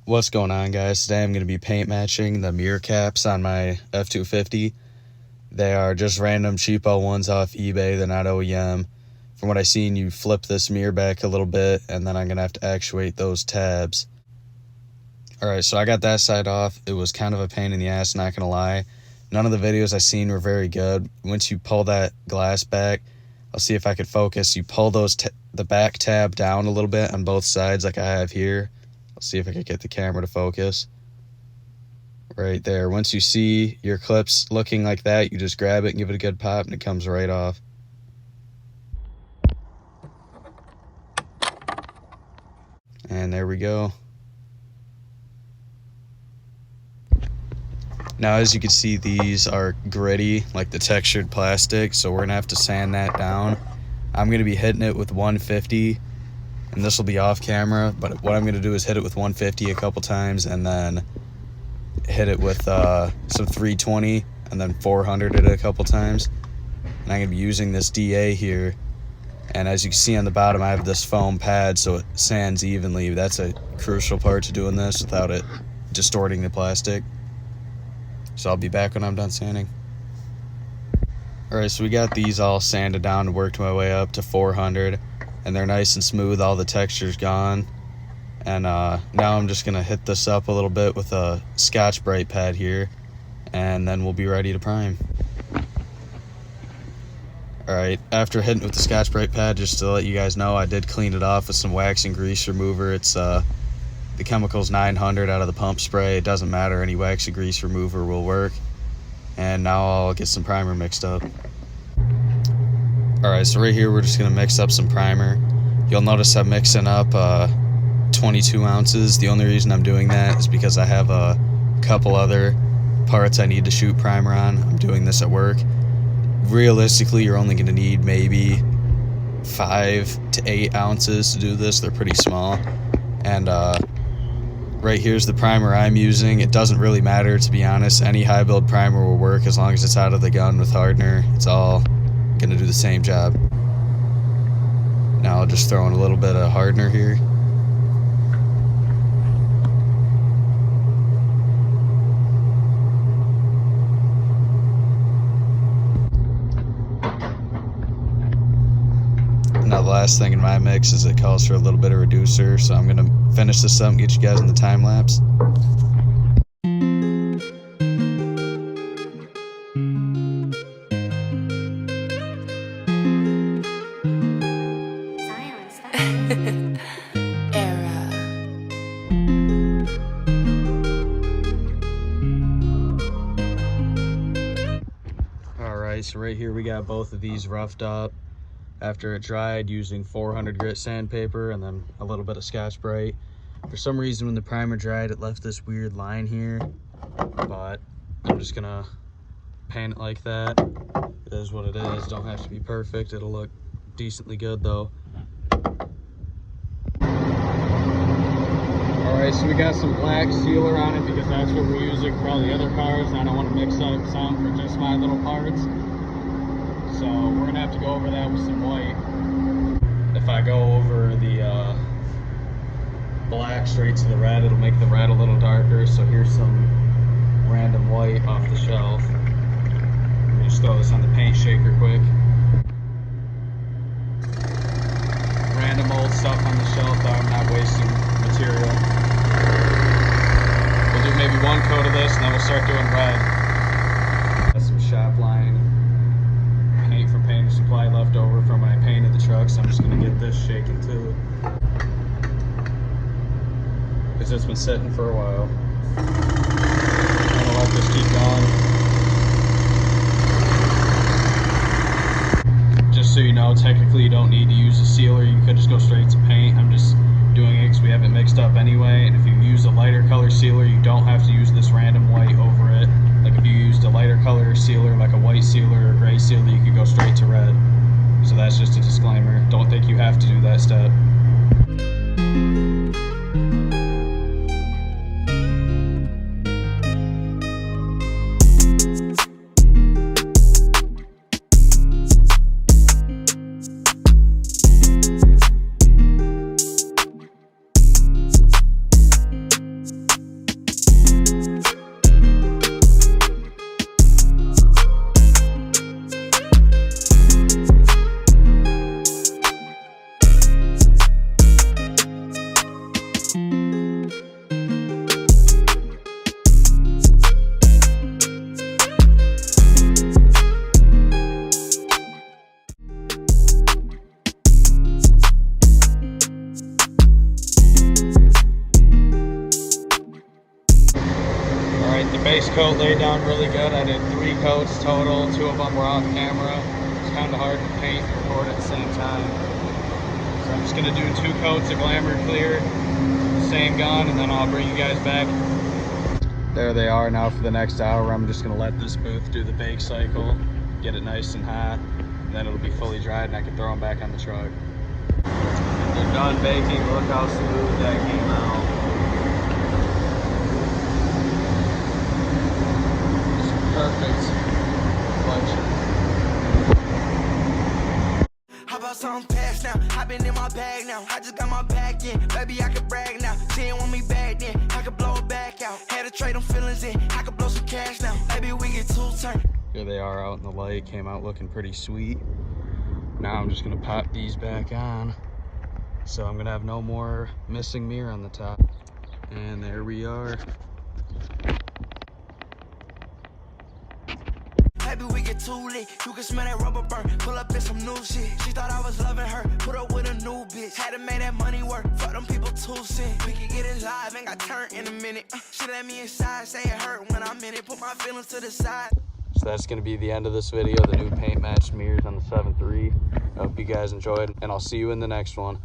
What's going on, guys? Today I'm going to be paint matching the mirror caps on my F250. They are just random cheapo ones off eBay. They're not OEM. From what I've seen, you flip this mirror back a little bit and then I'm going to have to actuate those tabs. Alright, so I got that side off. It was kind of a pain in the ass, not going to lie. None of the videos I seen were very good. Once you pull that glass back, I'll see if I could focus. You pull those the back tab down a little bit on both sides like I have here. I'll see if I can get the camera to focus. Right there. Once you see your clips looking like that, you just grab it and give it a good pop and it comes right off. And there we go. Now, as you can see, these are gritty, like the textured plastic, so we're going to have to sand that down. I'm going to be hitting it with 150, and this will be off camera, but what I'm going to do is hit it with 150 a couple times, and then hit it with some 320, and then 400 it a couple times. And I'm going to be using this DA here, and as you can see on the bottom, I have this foam pad, so it sands evenly. That's a crucial part to doing this without it distorting the plastic. So I'll be back when I'm done sanding. Alright, so we got these all sanded down and worked my way up to 400. And they're nice and smooth, all the texture's gone. And now I'm just going to hit this up a little bit with a scotch brite pad here. And then we'll be ready to prime. Alright, after hitting it with the scotch brite pad, just to let you guys know, I did clean it off with some wax and grease remover. It's the chemical's 900 out of the pump spray. It doesn't matter, any wax and grease remover will work. And now I'll get some primer mixed up. Alright, so right here we're just going to mix up some primer. You'll notice I'm mixing up 22 ounces. The only reason I'm doing that is because I have a couple other parts I need to shoot primer on. I'm doing this at work. Realistically, you're only going to need maybe 5 to 8 ounces to do this. They're pretty small. And right here's the primer I'm using. It doesn't really matter, to be honest. Any high build primer will work as long as it's out of the gun with hardener. It's all gonna do the same job. Now I'll just throw in a little bit of hardener here. Now the last thing in my mix is it calls for a little bit of reducer, so I'm gonna finish this up and get you guys in the time lapse. Alright, so right here we got both of these roughed up after it dried using 400 grit sandpaper and then a little bit of scotch brite. For some reason when the primer dried it left this weird line here, but I'm just gonna paint it like that. It is what it is. Don't have to be perfect. It'll look decently good though. Alright, so we got some black sealer on it because that's what we're using for all the other cars. I don't want to mix up some for just my little parts. So we're gonna have to go over that with some white. If I go over the black straight to the red, it'll make the red a little darker. So here's some random white off the shelf. Let me just throw this on the paint shaker quick. Random old stuff on the shelf, though I'm not wasting material. We'll do maybe one coat of this and then we'll start doing red. Got some shop line paint from Painter Supply left over from when I painted the truck, so I'm just gonna get this shaken too, because it's been sitting for a while. I'm gonna let this keep going. Just so you know, technically you don't need to use a sealer. You could just go straight to paint. I'm just doing it because we have it mixed up anyway. And if you use a lighter color sealer, you don't have to use this random white over it. Like if you used a lighter color sealer, like a white sealer or gray sealer, you could go straight to red. So that's just a disclaimer. Don't think you have to do that step. base coat laid down really good. I did 3 coats total. 2 of them were off camera. It's kind of hard to paint and record at the same time. So I'm just gonna do 2 coats of Glamour Clear, same gun, and then I'll bring you guys back. There they are now for the next hour. I'm just gonna let this booth do the bake cycle, get it nice and hot, and then it'll be fully dried and I can throw them back on the truck. They're done baking. Look how smooth that came out. Perfect collection. How about something past now? I've been in my bag now. I just got my bag in. Baby, I can brag now. She didn't want me back then. I could blow it back out. Had to trade them feelings in. I could blow some cash now. Maybe we get 2 turn. Here they are out in the light. Came out looking pretty sweet. Now I'm just gonna pop these back on. So I'm gonna have no more missing mirror on the top. And there we are. Maybe we get too lit. You can smell that rubber burn. Pull up in some new shit. She thought I was loving her. Put up with a new bitch. Had to make that money work. Fuck them people 2 cents. We can get it live. Ain't got turned in a minute. She let me inside. Say it hurt when I'm in it. Put my feelings to the side. So that's going to be the end of this video. The new paint matched mirrors on the 7.3. I hope you guys enjoyed. And I'll see you in the next one.